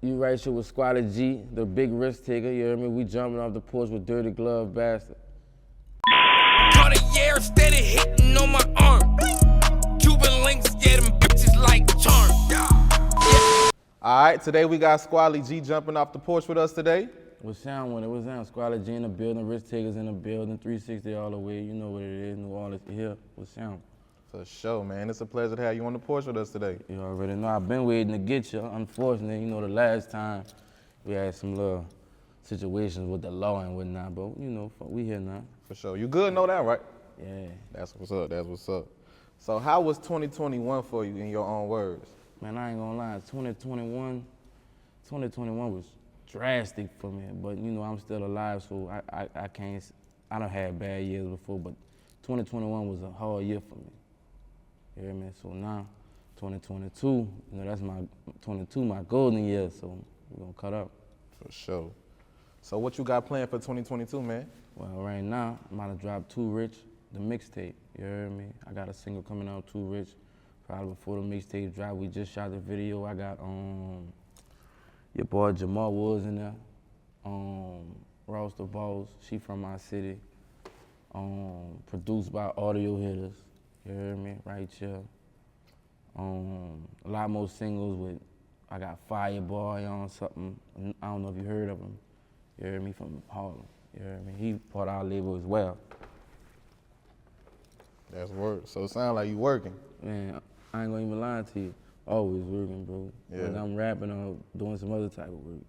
You right shit with Squally G, the big risk taker, you hear me? We jumping off the porch with Dirty Glove Bastard. Cartier steady hitting on my arm. Cuban links, yeah, them bitches like charm. All right, today we got Squally G jumping off the porch with us today. What's sound with it? What's sound? Squally G in the building, risk takers in the building, 360 all the way. You know what it is, New Orleans here. What's sound? For sure, man. It's a pleasure to have you on the porch with us today. You already know I've been waiting to get you. Unfortunately, you know, the last time we had some little situations with the law and whatnot, but you know, we here now. For sure. You good? Know that, right? Yeah. That's what's up. That's what's up. So how was 2021 for you in your own words? Man, I ain't gonna lie, 2021 was drastic for me, but you know, I'm still alive, so I can't, I done had bad years before, but 2021 was a hard year for me. You hear me? So now, 2022, you know, that's my golden year, so we're gonna cut up. For sure. So what you got planned for 2022, man? Well, right now, I'm about to drop Too Rich, the mixtape, you heard me? I got a single coming out, Too Rich, probably before the mixtape drop. We just shot the video. I got your boy Jamal Woods in there, Ross the Boss, she from my city, produced by Audio Hitters. You heard me? Right here. A lot more singles with, I got Fireboy on something. I don't know if you heard of him. You heard me? From Harlem. You heard me? He part of our label as well. That's work. So it sounds like you working. Man, I ain't gonna even lie to you. Always working, bro. Yeah. When I'm rapping or doing some other type of work.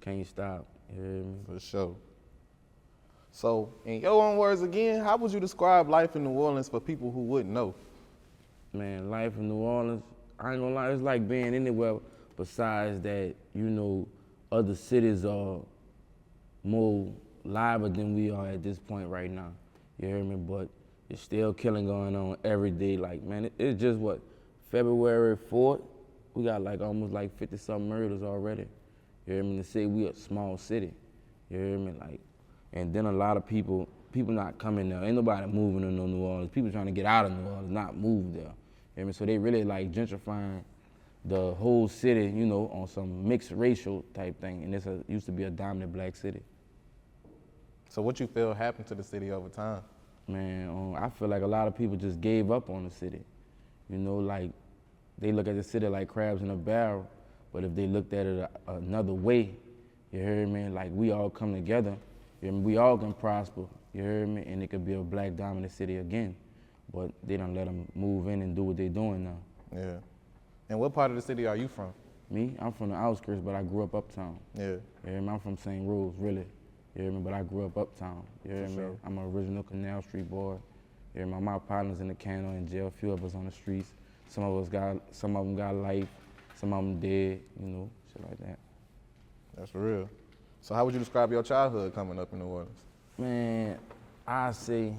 Can't stop. You hear me? For sure. So, in your own words again, how would you describe life in New Orleans for people who wouldn't know? Man, life in New Orleans, I ain't gonna lie, it's like being anywhere besides that, you know, other cities are more liver than we are at this point right now. You hear me? But it's still killing going on every day. Like, man, it's just what, February 4th, we got like almost like 50-something murders already. You hear me? To say we a small city. You hear me? Like, and then a lot of people not coming there. Ain't nobody moving to no New Orleans. People trying to get out of New Orleans, not move there. You hear me? So they really like gentrifying the whole city, you know, on some mixed racial type thing. And it used to be a dominant black city. So what you feel happened to the city over time? Man, I feel like a lot of people just gave up on the city. You know, like, they look at the city like crabs in a barrel, but if they looked at it another way, you hear me? Like, we all come together, you hear me? We all can prosper, you hear me? And it could be a black dominant city again, but they don't let them move in and do what they're doing now. Yeah. And what part of the city are you from? Me, I'm from the outskirts, but I grew up uptown. Yeah. You hear me? I'm from St. Rose, really. You hear me? But I grew up uptown. You hear me? Sure. I'm an original Canal Street boy. You hear me? My partners in the can or in jail, a few of us on the streets. Some of them got life, some of them dead, you know, shit like that. That's real. So how would you describe your childhood coming up in New Orleans? Man, I say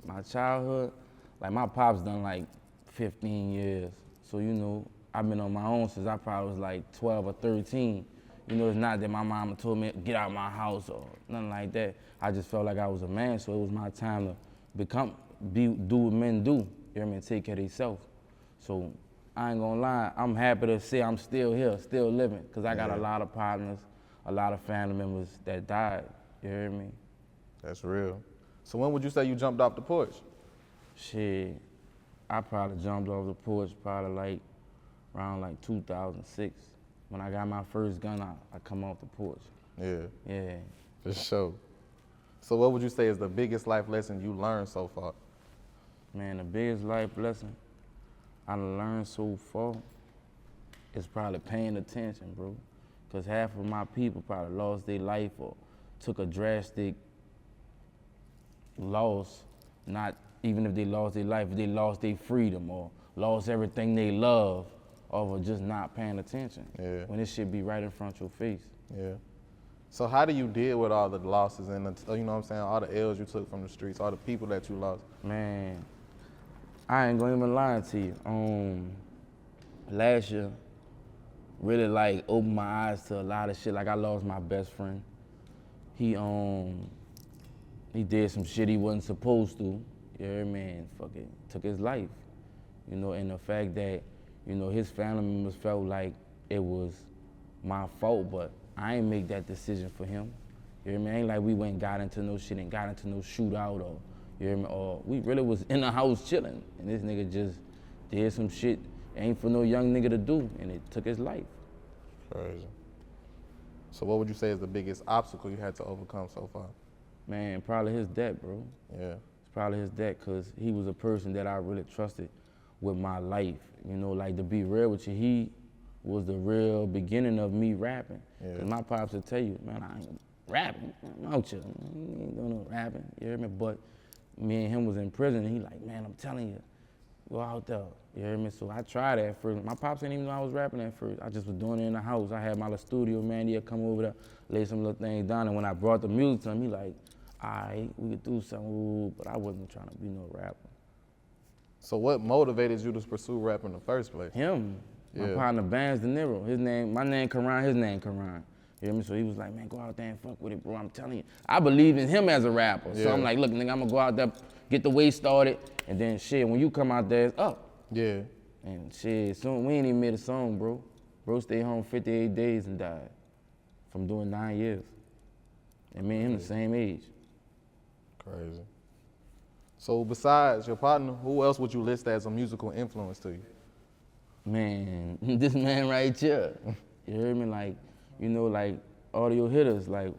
my childhood, like my pops done like 15 years. So, you know, I've been on my own since I probably was like 12 or 13. You know, it's not that my mama told me, get out of my house or nothing like that. I just felt like I was a man, so it was my time to do what men do, you hear me, and take care of themselves. So I ain't gonna lie, I'm happy to say I'm still here, still living, because I got a lot of partners, a lot of family members that died, you hear me? That's real. So when would you say you jumped off the porch? Shit, I probably jumped off the porch probably like around like 2006. When I got my first gun, I come off the porch. Yeah. Yeah. For sure. So what would you say is the biggest life lesson you learned so far? Man, the biggest life lesson I learned so far is probably paying attention, bro. Because half of my people probably lost their life or took a drastic loss, not even if they lost their life, if they lost their freedom or lost everything they love over just not paying attention. Yeah. When it should be right in front of your face. Yeah. So how do you deal with all the losses and the, you know what I'm saying, all the L's you took from the streets, all the people that you lost? Man, I ain't gonna even lie to you. Last year, really like opened my eyes to a lot of shit. Like I lost my best friend. He did some shit he wasn't supposed to. You hear me? And fucking took his life. You know, and the fact that, you know, his family members felt like it was my fault, but I ain't make that decision for him. You hear me? Ain't like we went and got into no shit and got into no shootout or, you hear me? Or we really was in the house chilling and this nigga just did some shit ain't for no young nigga to do and it took his life. Crazy. So what would you say is the biggest obstacle you had to overcome so far? Man, probably his dad, bro. Yeah. It's probably his dad, cause he was a person that I really trusted with my life. You know, like to be real with you, he was the real beginning of me rapping. Yeah. Cause my pops would tell you, man, I ain't rapping. I'm out here. I ain't doing no rapping. You hear me? But me and him was in prison, and he like, man, I'm telling you, go out there. You hear me? So I tried it at first. My pops didn't even know I was rapping at first. I just was doing it in the house. I had my little studio, Manny would come over there, lay some little things down, and when I brought the music to him, he like, all right, we could do something, ooh, but I wasn't trying to be no rapper. So what motivated you to pursue rap in the first place? Him, my partner Bands De Niro. His name, my name Karan, his name Karan. You hear me? So he was like, man, go out there and fuck with it, bro. I'm telling you. I believe in him as a rapper. So I'm like, look, nigga, I'm gonna go out there, get the way started, and then shit, when you come out there, it's up. Yeah. And shit, soon we ain't even made a song, bro. Bro stayed home 58 days and died from doing 9 years. And me and him the same age. Crazy. So besides your partner, who else would you list as a musical influence to you? Man, this man right here. You hear me? Like, you know, like audio hitters, like,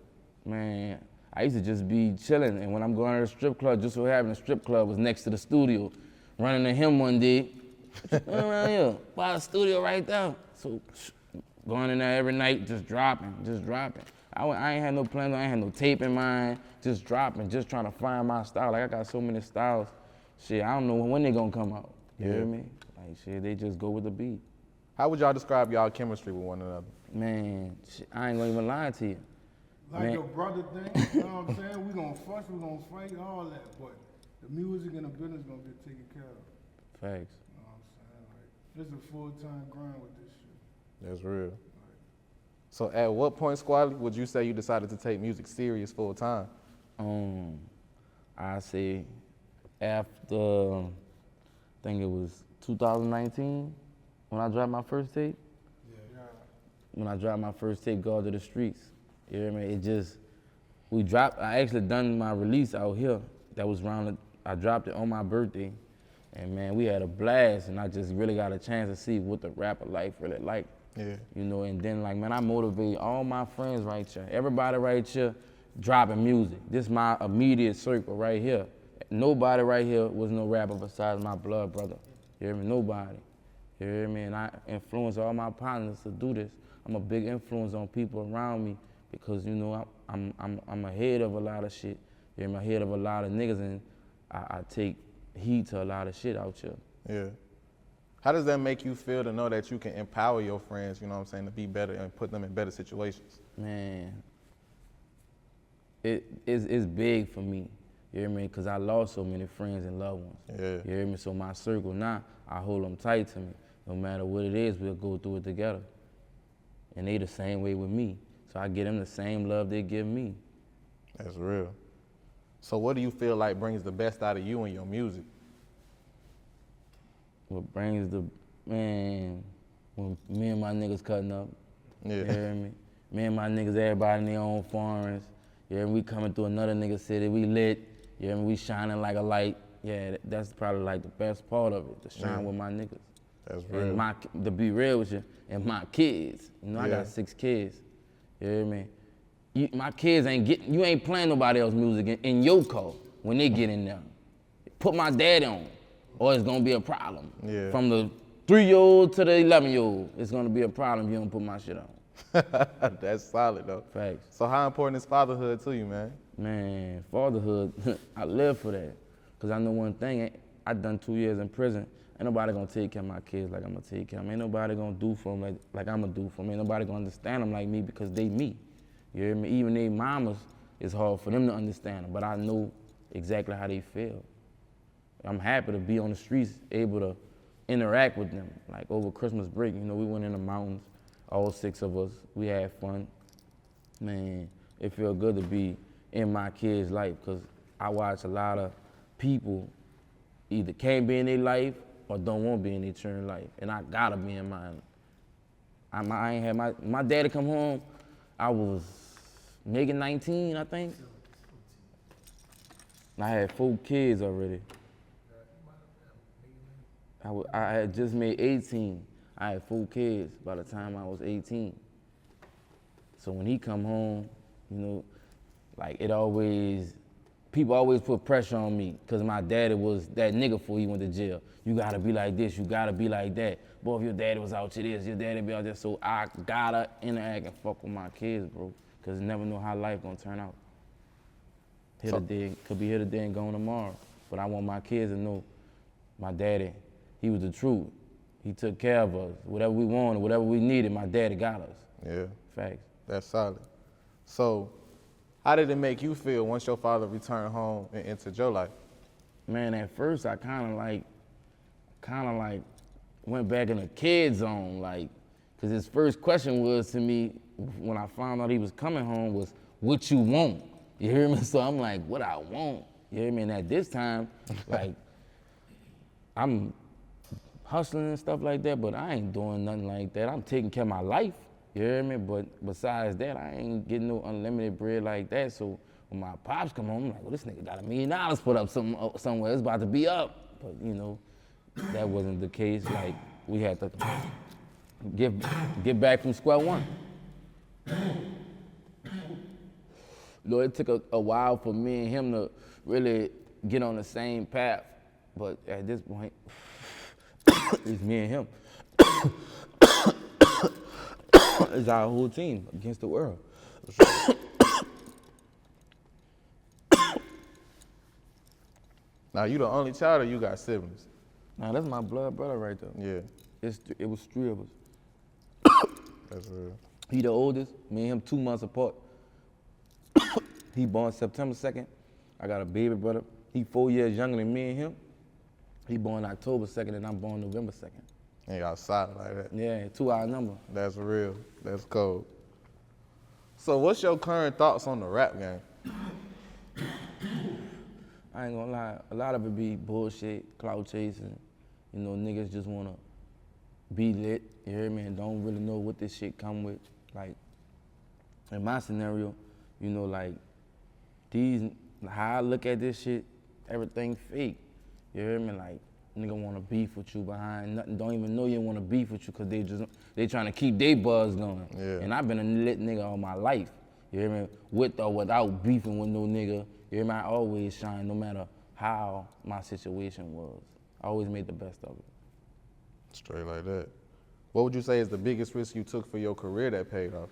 man, I used to just be chilling, and when I'm going to the strip club, just so happened the strip club was next to the studio. Running to him one day, around here, by the studio right there. So going in there every night, just dropping. I ain't had no plans, I ain't had no tape in mind, just dropping, just trying to find my style. Like I got so many styles, shit, I don't know when they gonna come out, you hear me? Like shit, they just go with the beat. How would y'all describe y'all chemistry with one another? Man, shit, I ain't gonna even lie to you. Like Man. your brother thing, you know what I'm saying? We gonna fuss, we gonna fight, all that, but the music and the business gonna get taken care of. Facts. You know what I'm saying? Like, this is a full-time grind with this shit. That's real. So at what point, Squally, would you say you decided to take music serious full time? I say after, I think it was 2019, when I dropped my first tape. Yeah. When I dropped my first tape, God to the Streets. You hear me? It just, I actually done my release out here. That was I dropped it on my birthday. And man, we had a blast, and I just really got a chance to see what the rapper life really like. Yeah. You know, and then like, man, I motivate all my friends right here. Everybody right here dropping music. This is my immediate circle right here. Nobody right here was no rapper besides my blood brother. You hear me? Nobody. You hear me? And I influence all my partners to do this. I'm a big influence on people around me because, you know, I'm ahead of a lot of shit. You hear me? Ahead of a lot of niggas, and I take heed to a lot of shit out here. Yeah. How does that make you feel to know that you can empower your friends, you know what I'm saying, to be better and put them in better situations? Man, it's big for me, you hear me? Because I lost so many friends and loved ones. Yeah. You hear me? So my circle now, I hold them tight to me. No matter what it is, we'll go through it together. And they the same way with me. So I give them the same love they give me. That's real. So what do you feel like brings the best out of you in your music? What brings the, man, when me and my niggas cutting up, Yeah. you hear me? Me and my niggas, everybody in their own foreigns. You hear me? We coming through another nigga city, we lit. You hear me? We shining like a light. Yeah, that's probably like the best part of it, to shine with my niggas. That's real. And to be real with you, and my kids. You know, I Yeah. got 6 kids. You hear me? My kids you ain't playing nobody else's music in your car when they get in there. Put my dad on, or it's gonna be a problem. Yeah. From the 3-year-old to the 11-year-old, it's gonna be a problem if you don't put my shit on. That's solid though. Facts. So how important is fatherhood to you, man? Man, fatherhood, I live for that. Cause I know one thing, I done 2 years in prison. Ain't nobody gonna take care of my kids like I'm gonna take care of them. Ain't nobody gonna do for them like I'm gonna do for them. Ain't nobody gonna understand them like me because they me. You hear me? Even they mamas, it's hard for them to understand them, but I know exactly how they feel. I'm happy to be on the streets, able to interact with them. Like over Christmas break, you know, we went in the mountains, all 6 of us, we had fun. Man, it feel good to be in my kids' life, because I watch a lot of people either can't be in their life or don't want to be in their children's life, and I gotta be in mine. I ain't had my daddy come home, I was making 19, I think. And I had 4 kids already. I had just made 18. I had 4 kids by the time I was 18. So when he come home, you know, like people always put pressure on me because my daddy was that nigga before he went to jail. You gotta be like this, you gotta be like that. Boy, if your daddy was out to this, your daddy be out there. So I gotta interact and fuck with my kids, bro, because you never know how life gonna turn out. Could be here today and gone tomorrow. But I want my kids to know my daddy, he was the truth. He took care of us. Whatever we wanted, whatever we needed, my daddy got us. Yeah. Facts. That's solid. So, how did it make you feel once your father returned home and entered your life? Man, at first I kind of like went back in a kid zone, like, cause his first question was to me when I found out he was coming home was, what you want? You hear me? So I'm like, what I want? You hear me? And at this time, like, I'm hustling and stuff like that, but I ain't doing nothing like that. I'm taking care of my life. You hear me? But besides that, I ain't getting no unlimited bread like that. So when my pops come home, I'm like, well, this nigga got $1 million put up somewhere. It's about to be up. But you know, that wasn't the case. Like, we had to get back from square one. You know, it took a while for me and him to really get on the same path. But at this point, it's me and him. It's our whole team against the world. Now, you the only child or you got siblings? Now, that's my blood brother right there. Yeah. It was 3 of us. That's real. He the oldest, me and him 2 months apart. He born September 2nd. I got a baby brother. He 4 years younger than me and him. He born October 2nd and I'm born November 2nd. And y'all solid like that. Yeah, 2-hour number. That's real. That's cold. So what's your current thoughts on the rap game? I ain't gonna lie, a lot of it be bullshit, clout chasing. You know, niggas just wanna be lit, you hear me, and don't really know what this shit come with. Like, in my scenario, you know, like, how I look at this shit, everything fake. You hear me? Like, nigga wanna beef with you behind nothing, don't even know you wanna beef with you because they trying to keep their buzz going. Yeah. And I've been a lit nigga all my life. You hear me? With or without beefing with no nigga. You hear me? I always shine no matter how my situation was. I always made the best of it. Straight like that. What would you say is the biggest risk you took for your career that paid off?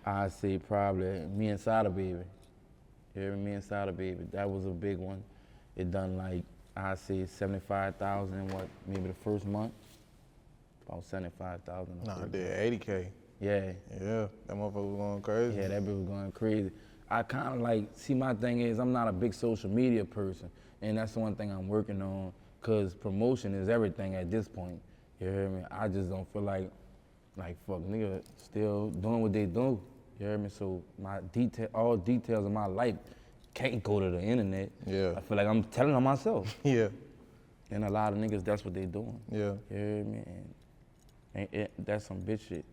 I'd say probably me and Sada, baby. You hear me? Me and Sada, baby. That was a big one. It done like, I'd say 75,000 maybe the first month? About 75,000. Nah, I did 80K. Yeah. Yeah, that motherfucker was going crazy. Yeah, that bitch was going crazy. I kind of like, see, my thing is I'm not a big social media person, and that's the one thing I'm working on, because promotion is everything at this point. You hear me? I just don't feel like fuck, nigga, still doing what they do. You hear me? So all details of my life can't go to the internet. Yeah. I feel like I'm telling on myself. Yeah. And a lot of niggas, that's what they doing. Yeah. You hear me? And that's some bitch shit.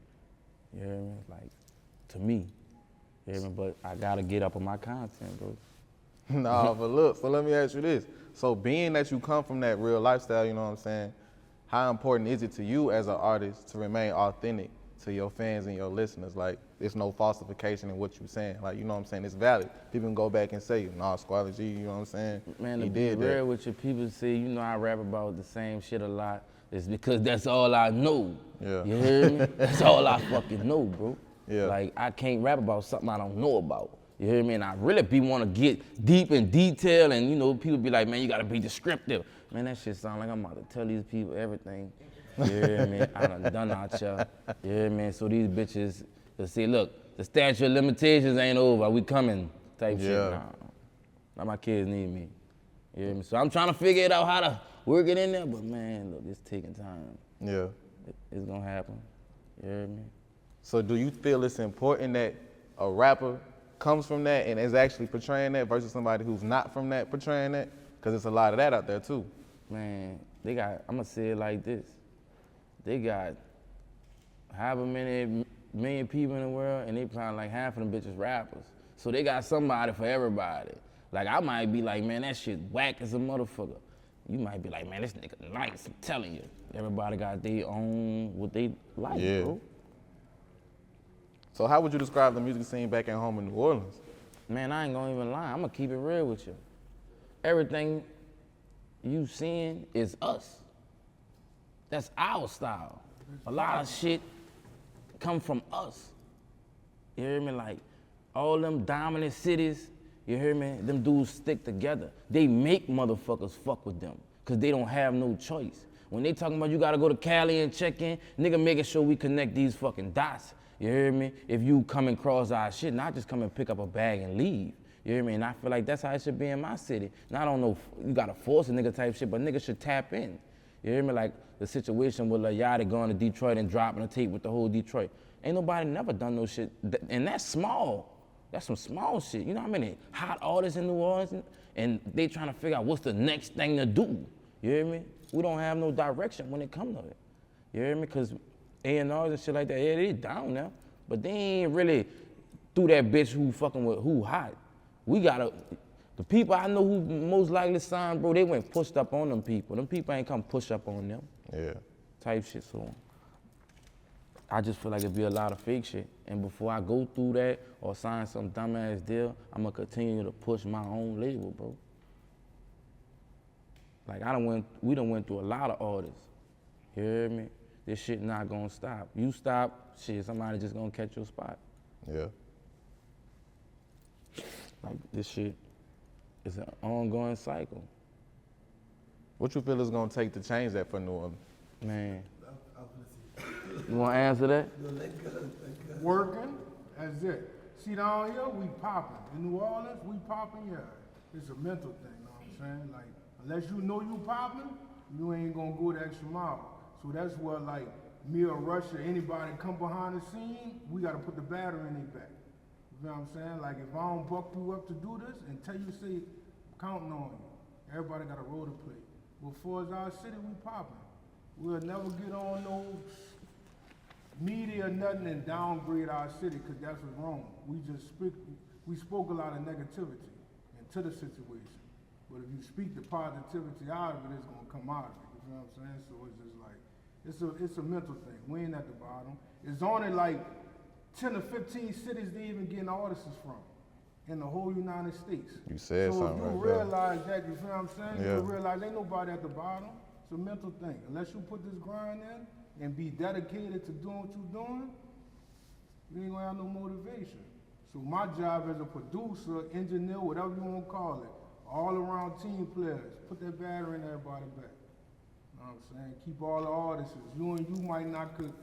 You hear me? Like, to me. You hear me? But I gotta get up on my content, bro. Nah, but look, so let me ask you this. So being that you come from that real lifestyle, you know what I'm saying, how important is it to you as an artist to remain authentic to your fans and your listeners? Like, there's no falsification in what you're saying. Like, you know what I'm saying? It's valid. People can go back and say, nah, Squally G, you know what I'm saying? Man, he to be did real that. with you, people say, you know, I rap about the same shit a lot. It's because that's all I know. Yeah. You hear me? That's all I fucking know, bro. Yeah. Like, I can't rap about something I don't know about. You hear me? And I really want to get deep in detail, and you know, people be like, man, you gotta be descriptive. Man, that shit sound like I'm about to tell these people everything. You hear me? I done out here. You hear me? So these bitches, they say, look, the statute of limitations ain't over, we coming, type shit. Yeah. Nah, my kids need me. You hear me? So I'm trying to figure it out how to work it in there, but man, look, it's taking time. Yeah. It's gonna happen. You hear me? So do you feel it's important that a rapper comes from that and is actually portraying that versus somebody who's not from that portraying that? Because there's a lot of that out there too. Man, I'm gonna say it like this. they got however many million people in the world, and they probably like half of them bitches rappers. So they got somebody for everybody. Like I might be like, man, that shit whack as a motherfucker. You might be like, man, this nigga nice, I'm telling you. Everybody got their own, what they like, bro. So how would you describe the music scene back at home in New Orleans? Man, I ain't gonna even lie, I'm gonna keep it real with you. Everything you seeing is us. That's our style. A lot of shit come from us. You hear me? Like, all them dominant cities, you hear me? Them dudes stick together. They make motherfuckers fuck with them, cause they don't have no choice. When they talking about you gotta go to Cali and check in, nigga making sure we connect these fucking dots. You hear me? If you come and cross our shit, not just come and pick up a bag and leave. You hear me? And I feel like that's how it should be in my city. Not on no, you gotta force a nigga type shit, but niggas should tap in. You hear me? Like the situation with Lil Yachty going to Detroit and dropping a tape with the whole Detroit. Ain't nobody never done no shit, and that's small. That's some small shit. You know how many hot artists in New Orleans, and they trying to figure out what's the next thing to do. You hear me? We don't have no direction when it comes to it. You hear me? Cause A&Rs and shit like that, yeah, they down now, but they ain't really through that bitch who fucking with who hot. We gotta, the people I know who most likely signed, bro, they went pushed up on them people. Them people ain't come push up on them. Yeah. Type shit, so I just feel like it'd be a lot of fake shit. And before I go through that or sign some dumbass deal, I'm gonna continue to push my own label, bro. Like we done went through a lot of artists. You hear me? This shit not gonna stop. You stop, shit, somebody just gonna catch your spot. Yeah. Like this shit is an ongoing cycle. What you feel is gonna take to change that for New Orleans? Man. You wanna answer that? Working, that's it. See down here, we popping. In New Orleans, we popping, yeah. It's a mental thing, you know what I'm saying? Like, unless you know you popping, you ain't gonna go the extra mile. So that's where like me or Russia, anybody come behind the scene, we gotta put the battery in their back. You know what I'm saying? Like if I don't buck you up to do this until you say, counting on you, everybody got a role to play. But for as our city, we popping. We'll never get on no media or nothing and downgrade our city, because that's what's wrong. We spoke a lot of negativity into the situation. But if you speak the positivity out of it, it's gonna come out of it. You know what I'm saying? So it's just like, it's a mental thing. We ain't at the bottom. It's only like 10 or 15 cities they even getting artists from in the whole United States. You said so something if you right realize that, you feel what I'm saying? Yeah. You realize ain't nobody at the bottom. It's a mental thing. Unless you put this grind in and be dedicated to doing what you're doing, you ain't gonna have no motivation. So my job as a producer, engineer, whatever you wanna call it, all around team players, put that battery in everybody's back. You know what I'm saying? Keep all the artists. You and you might not could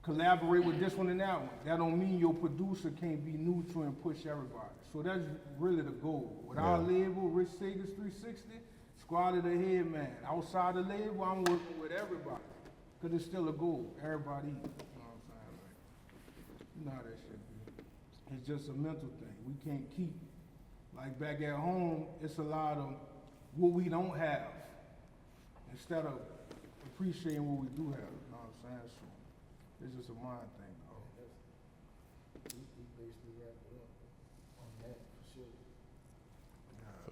collaborate with this one and that one. That don't mean your producer can't be neutral and push everybody. So that's really the goal. With our label, Rich Sagers 360, Squally the head man. Outside the label, I'm working with everybody. Cause it's still a goal. Everybody eat. You know what I'm saying? Like, you know how that shit be. It's just a mental thing. We can't keep, like back at home, it's a lot of what we don't have instead of appreciating what we do have. You know what I'm saying? So it's just a mind thing, though. We basically wrap it up on that for sure.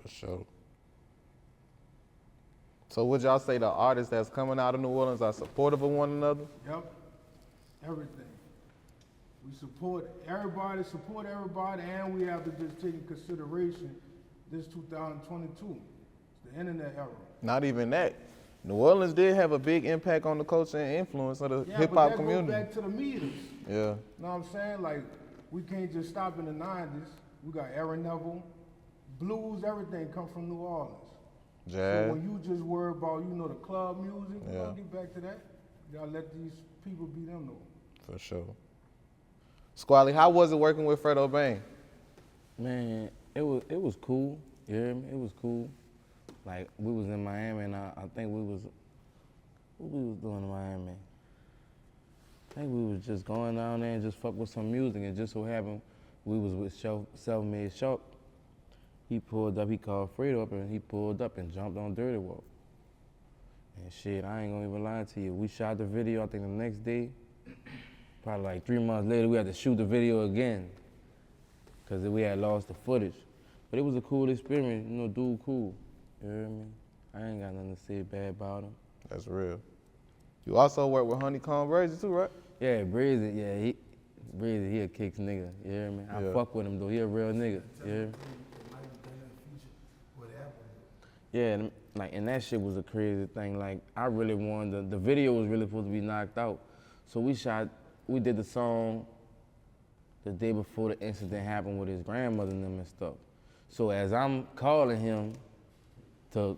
For sure. So would y'all say the artists that's coming out of New Orleans are supportive of one another? Yep. Everything. We support everybody, and we have to just take in consideration this 2022. It's the internet era. Not even that. New Orleans did have a big impact on the culture and influence of the hip hop community. Go back to the meters. Yeah. You know what I'm saying? Like, we can't just stop in the 90s. We got Aaron Neville, blues, everything come from New Orleans. Jazz. So when you just worry about, you know, the club music, Yeah. we're gonna get back to that. You gotta let these people be them though. For sure. Squally, how was it working with Fredo Bang? Man, it was cool. You hear me? It was cool. Like we was in Miami, and I think what we was doing in Miami? I think we was just going down there and just fuck with some music, and just so happened we was with Self-Made Shark. He pulled up, he called Fredo up, and he pulled up and jumped on Durty Walk. And shit, I ain't gonna even lie to you. We shot the video, I think the next day. Probably like 3 months later, we had to shoot the video again. Cause we had lost the footage. But it was a cool experience, you know, dude cool. You hear me? I ain't got nothing to say bad about him. That's real. You also work with Honeykomb Brazy too, right? Yeah, Brazy, yeah, Brazy, he a kicks nigga, you hear me? I fuck with him though, he a real nigga, you hear me? Yeah, and that shit was a crazy thing. Like, I really wanted, the video was really supposed to be knocked out. So we did the song the day before the incident happened with his grandmother and them and stuff. So as I'm calling him to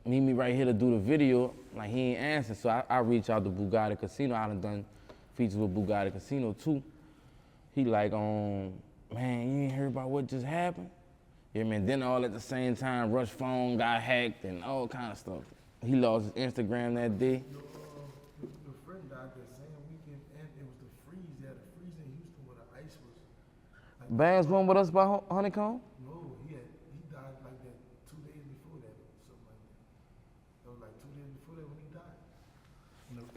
meet me right here to do the video, like he ain't answering. So I reach out to Bugatti Casino. I done features with Bugatti Casino too. He like, man, you ain't heard about what just happened? Yeah, man, then all at the same time, Rush phone got hacked and all kind of stuff. He lost his Instagram that day. Your friend died that same weekend, and it was the freeze. They had a freeze in Houston where the ice was. Like, Bangs one with us by Honeykomb? no, he died like that 2 days before that, or something like that. It was like 2 days before that when he died. And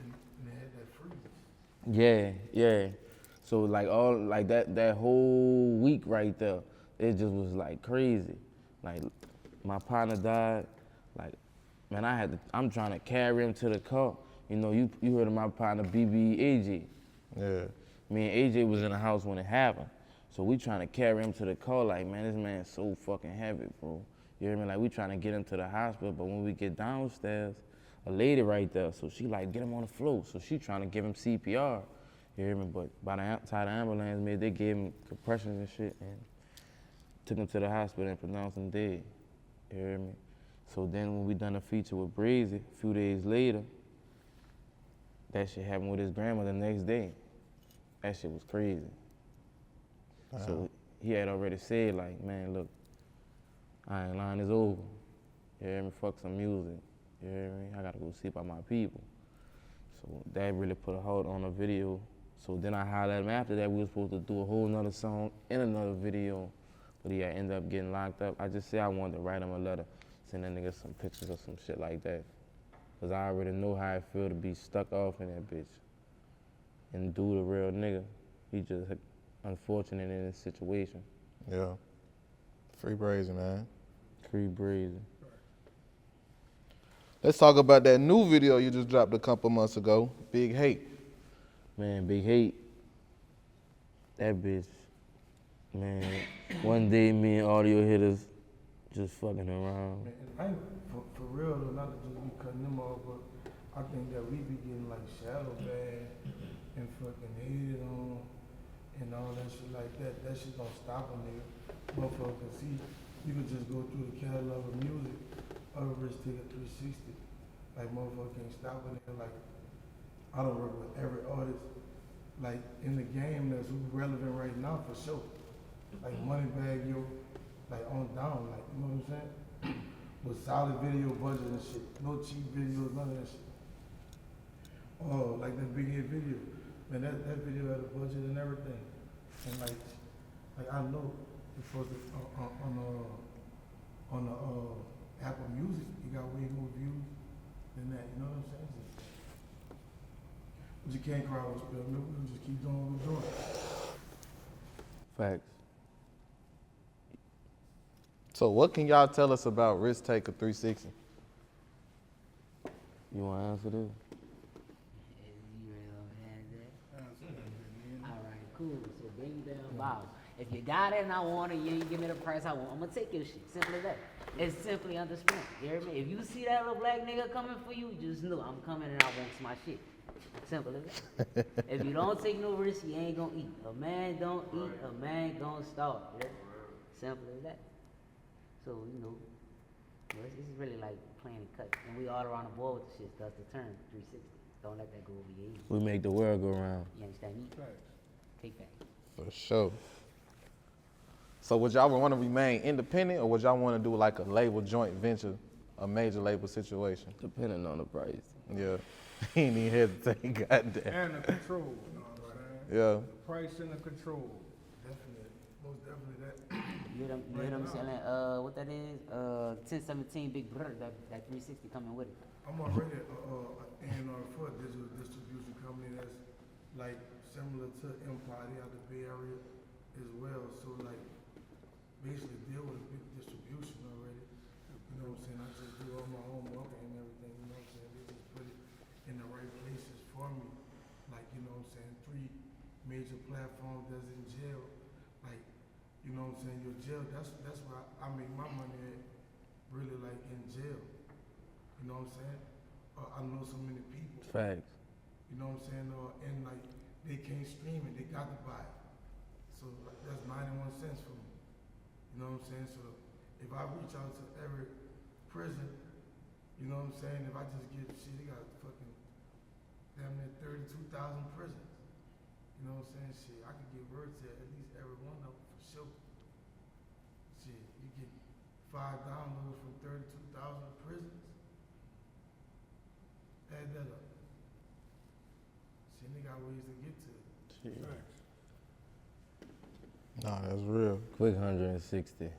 they had that freeze. Yeah. So like that whole week right there, it just was like crazy. Like my partner died, like man, I'm trying to carry him to the car. You know, you heard of my partner BB AJ. Yeah. Me and AJ was in the house when it happened. So we trying to carry him to the car like, man, this man's so fucking heavy, bro. You hear me? Like we trying to get him to the hospital, but when we get downstairs, a lady right there, so she like, get him on the floor. So she trying to give him CPR. You hear me? But by the time the ambulance made, they gave him compressions and shit and took him to the hospital and pronounced him dead. You hear me? So then when we done a feature with Brazy, a few days later, that shit happened with his grandma the next day. That shit was crazy. So he had already said like, man, look, I ain't lying, it's over. You hear me? Fuck some music. You hear me? I gotta go see about my people. So that really put a hold on the video. So then I hollered at him after that. We were supposed to do a whole nother song in another video, but he had ended up getting locked up. I just said I wanted to write him a letter, send that nigga some pictures or some shit like that. Cause I already know how it feel to be stuck off in that bitch. And dude a real nigga. He just unfortunate in this situation. Yeah. Free Brazy, man. Free Brazy. Let's talk about that new video you just dropped a couple months ago, Big Hate. Man, Big Hate. That bitch, man. One day me and audio hitters just fucking around. Man, I ain't, for real though, not to just be cutting them off, but I think that we be getting like shadow banned and fucking hated on and all that shit like that. That shit don't stop a nigga. Motherfucker can see, you can just go through the catalog of music, other rich take a 360. Like motherfucker can't stop a nigga. Like, I don't work with every artist, like in the game that's relevant right now for sure. Like Moneybag, yo, like on down, like, you know what I'm saying? With solid video budget and shit. No cheap videos, none of that shit. Oh, like that Big Hit video. Man, that video had a budget and everything. And like I know before on the Apple Music, you got way more views than that, you know what I'm saying? But you can't cry with spilled milk, we just keep doing what we're doing. Facts. So what can y'all tell us about Risk Taker 360? You wanna answer this? You ready to answer that? All right, cool. So bing bang bow. If you got it and I want it, you ain't give me the price I want, I'm gonna take your shit. Simple as that. It's simply understood. You hear me? If you see that little black nigga coming for you, just know I'm coming and I want my shit. Simple as that. If you don't take no risk, you ain't gonna eat. A man don't eat, a man gonna starve. You hear me? Simple as that. So, you know, this is really like playing and cut. And we all around the board with the shit. That's the term, 360. Don't let that go over your head. We make the world go round. You understand me? Right. Take that. For sure. So would y'all want to remain independent or would y'all want to do like a label joint venture, a major label situation? Depending on the price. Yeah. He ain't even hesitate, goddamn. And the control, you know what I'm saying? Yeah. The price and the control. Definitely. Most definitely that. You hear them selling, what that is? 1017 Big Brother, that 360 coming with it. I'm already A&R for a digital distribution company that's like similar to Empire out the Bay Area as well. So like basically deal with a big distribution already. You know what I'm saying? I just do all my own marketing and everything, you know what I'm saying? They just put it in the right places for me. Like, you know what I'm saying? 3 major platforms that's in jail. Like, you know what I'm saying? Your jail, that's where I make my money at, really like in jail. You know what I'm saying? I know so many people. Facts. You know what I'm saying? And like they can't stream it, they got to buy it. So like, that's 91 cents for me. You know what I'm saying? So if I reach out to every prison, you know what I'm saying? If I just get shit, they got fucking damn near 32,000 prisons. You know what I'm saying? Shit, I could give word to at least every one of them for sure. Shit, you get 5 downloads from 32,000 prisons. Add that up. Shit, they got ways to get to it. Shit. Nah, that's real. Quick 160.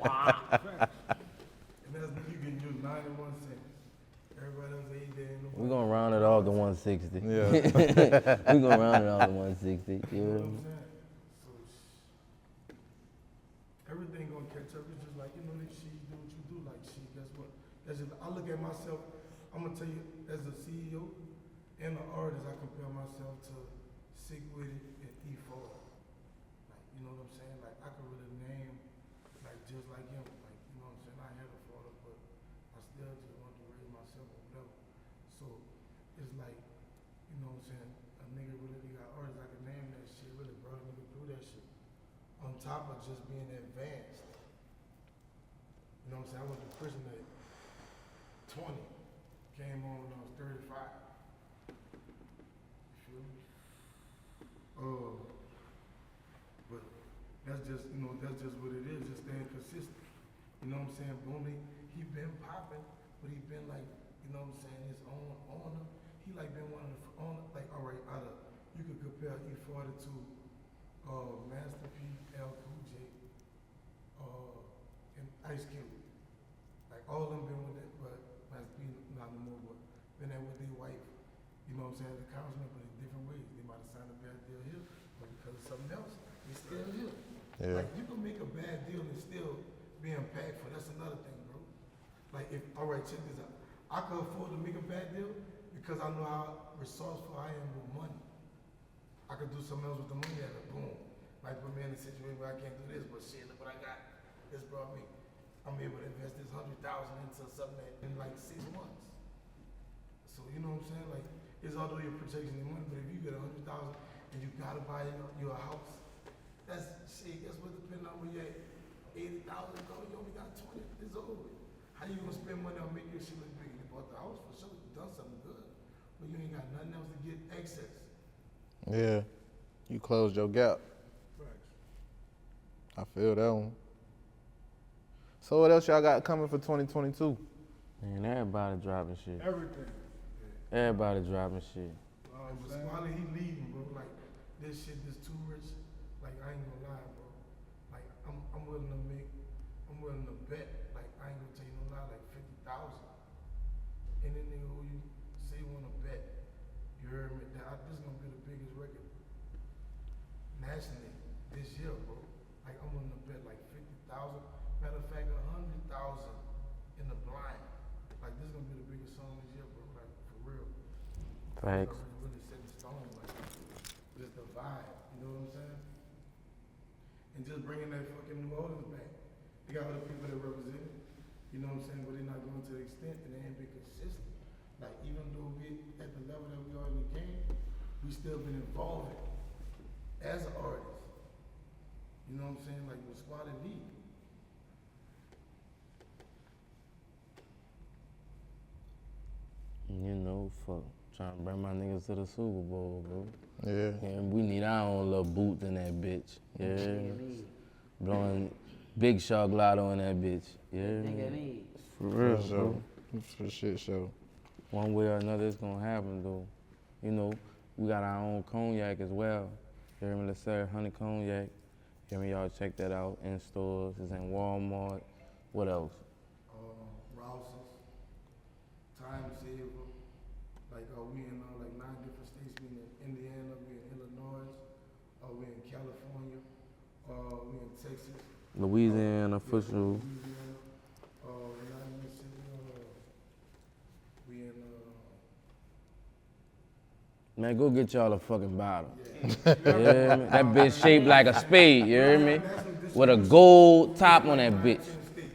Wow. And that's you can use 91 cents. Everybody else ain't there in the We're gonna round it off to 160. Yeah. We're gonna round it off to 160. You You know know? what I'm saying? So everything gonna catch up. It's just like, you know, she do what you do. Like, she, guess what? That's just, I look at myself, I'm gonna tell you, as a CEO and an artist, I compare myself to Sick With It and E4. Like, you know what I'm saying? Like, I could really name, like, just like him. Like, you know what I'm saying? I had a father, but I still just wanted to raise myself or whatever. So, it's like, you know what I'm saying? A nigga really got artists, I could name that shit, really brought a nigga through that shit. On top of just being advanced. You know what I'm saying? I went to prison at 20, came on when I was 35. You feel me? But that's just, you know, that's just what it is, just staying consistent. You know what I'm saying? Boom, he been popping, but he been like, you know what I'm saying, his own owner. He like been one of the owner, like, all right, you could compare E40 to Master P, L Cool J, and Ice Cube. Like all of them been with it, but Master P not no more, but been there with their wife. You know what I'm saying? The congressman, but in different ways. They might have signed a bad deal here, but because of something else, they still here. Yeah. Like you can make a bad deal and still be impactful. That's another thing, bro. Like if, all right, check this out. I could afford to make a bad deal because I know how resourceful I am with money. I could do something else with the money, boom. Might put me in a situation where I can't do this, but shit, look what I got. This brought me. I'm able to invest this 100,000 into something that in like 6 months. So you know what I'm saying? Like, it's although you're protecting your money, but if you get 100,000 and you gotta buy your house, that's shit. Guess what? Depending on where you're at, 80,000 go, you only got 20. It's over with. How you gonna spend money on making your shit look big? You bought the house for sure. You done something good, but you ain't got nothing else to get excess. Yeah. You closed your gap. I feel that one. So what else y'all got coming for 2022? Man, everybody dropping shit. Everything. Everybody dropping shit. But Squally, he leading, bro. Like, this shit is too rich. Like, I ain't gonna lie, bro. Like, I'm willing to bet. Like, I ain't gonna tell you no lie, like 50,000. Any nigga who you say wanna bet, you heard me, that this is gonna be the biggest record nationally this year, bro. Like, I'm willing to bet like 50,000. Matter of fact, 100,000 in the blind. Like, this is gonna be the biggest song this year, bro. Like, for real. Facts. Really set in stone, like, just the vibe, you know what I'm saying? And just bringing that fucking New Orleans back. They got other people that represent it, you know what I'm saying? But they're not going to the extent and they ain't been consistent. Like, even though we at the level that we are in the game, we still been involved as an artist. You know what I'm saying? Like with Squally G. You know, fuck. Trying to bring my niggas to the Super Bowl, bro. Yeah. And we need our own little boots in that bitch. Yeah. Blowing big shot lotto in that bitch. Yeah. For real, For bro. sure. For shit show. One way or another, it's gonna happen, though. You know, we got our own cognac as well. You hear me? Let's say Honeykomb. Hear me, y'all check that out in stores. It's in Walmart. What else? Rouse's, Time Saver. Like we in like 9 different states. We in Indiana, we in Illinois, we in California, we in Texas. Louisiana, for sure. Louisiana, we in Man, go get y'all a fucking bottle. You hear me? That bitch shaped like a spade, you hear me? With a gold top on that bitch.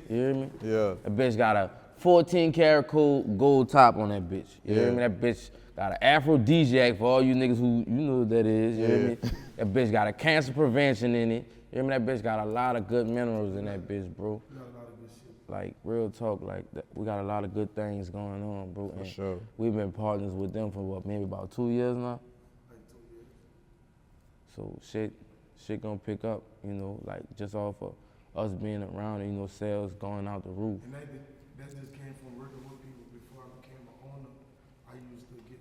You hear me? Yeah. That bitch got a 14 karat gold top on that bitch. You hear me? That bitch got an aphrodisiac for all you niggas who, you know what that is, you hear me? That bitch got a cancer prevention in it. You hear me? That bitch got a lot of good minerals in that bitch, bro. Like, real talk, like, we got a lot of good things going on, bro. For sure. We've been partners with them for what, maybe about 2 years now? like 2 years. So shit gonna pick up, you know, like just off of us being around, you know, sales going out the roof. And that just came from working with people. Before I became an owner, I used to get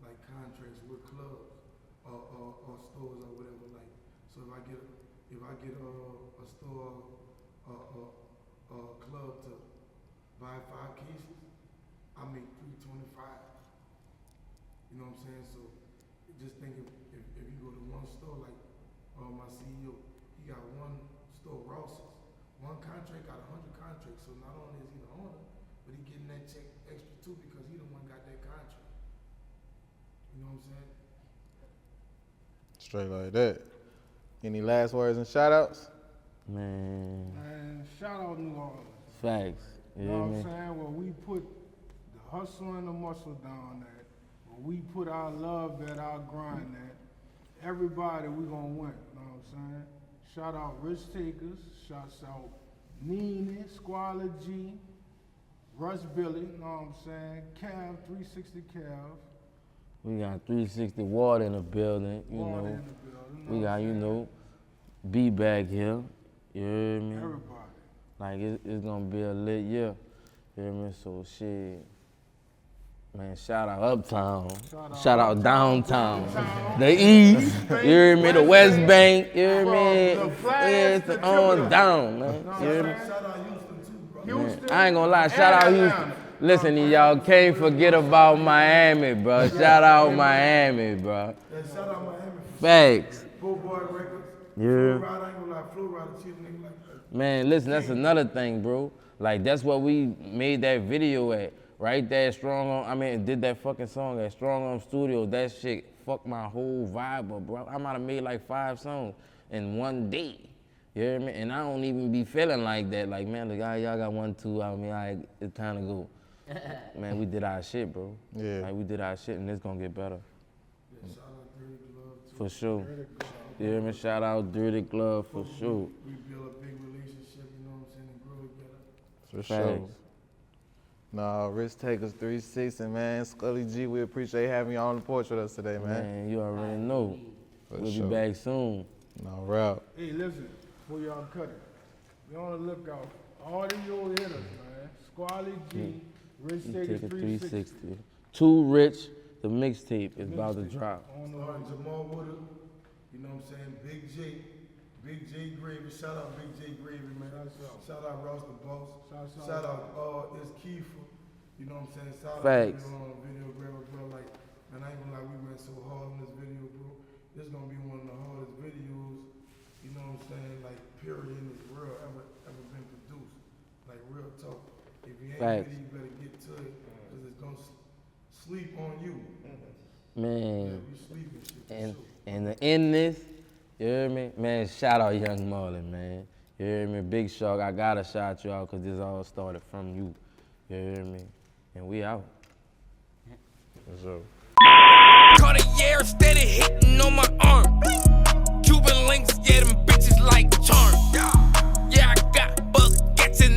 like contracts with clubs or stores or whatever. Like, so if I get a store a club to buy 5 cases, I make $325. You know what I'm saying? So just think if you go to one store, like my CEO, he got one store, Ross's. One contract got 100 contracts. So not only is he the owner, but he getting that check extra too because he the one got that contract. You know what I'm saying? Straight like that. Any last words and shout outs? Man, shout out New Orleans. facts. You You hear know what me? I'm saying? Where we put the hustle and the muscle down at, where we put our love at, our grind at, everybody we gonna win. You know what I'm saying? Shout out Risk Takers, shouts out Nene, Squally G, Russ Billy, you know what I'm saying? Cav, 360 Cav. We got 360 water in the building, you Water know. in the building, We what got, I'm you saying? know, B back here. You hear me? Everybody. Like it's gonna be a lit year. You hear me? So shit. Man, shout out Uptown. Shout out downtown. The East. You hear me? The West Bank. You hear me? It's on down, man. You hear me? Shout out Houston too, bro. Man, I ain't gonna lie, shout out Houston. Listen, y'all can't forget about Miami, bro. Shout out Miami, bro. Yeah, shout out Miami. Facts. Full Boy Records. Yeah. Flow Rider, I ain't gonna lie, Flow Rider cheated a nigga like that. Man, listen, that's another thing, bro. Like, that's what we made that video at. Right there, did that fucking song at Strong Arm Studio. That shit fucked my whole vibe up, bro. I might have made like 5 songs in one day. You hear me? And I don't even be feeling like that. Like, man, look, y'all got 1, 2, I mean, like, it's time to go. Man, we did our shit, bro. Yeah. Like, we did our shit, and it's gonna get better. Yeah, shout out Dirty Glove too. For sure. You hear me? Shout out Durty Glove, for sure. We build a big relationship, you know what I'm saying, and grow together. For Facts. sure. Nah, Risk Takers 360, man. Squally G, we appreciate having you on the porch with us today, man. Man, you already know. For We'll sure. be back soon. No rap. Hey, listen, before y'all cut it, be on the lookout. All these old hitters, man. Squally G, Rich You Takers take a 360. 360. Too Rich, the mixtape is about to drop. On the Starting Jamal Woodard, you know what I'm saying, Big J Gravy, shout out Big J Gravy, man. Shout out Ross the Boss. Shout out it's Kiefer, you know what I'm saying? Shout Facts. out on the video, bro. Like, man, I ain't gonna lie, we went so hard on this video, bro. This gonna be one of the hardest videos, you know what I'm saying, like, period in this world ever been produced. Like, real talk. If you ain't Facts. ready, you better get to it, because it's gonna sleep on you. Man, We sleeping shit for and sure. in this, you hear me? Man, shout out Young Marlon, man. You hear me? Big Shark, I gotta shout you out because this all started from you. You hear me? And we out. For sure. Cartier steady hitting on my arm.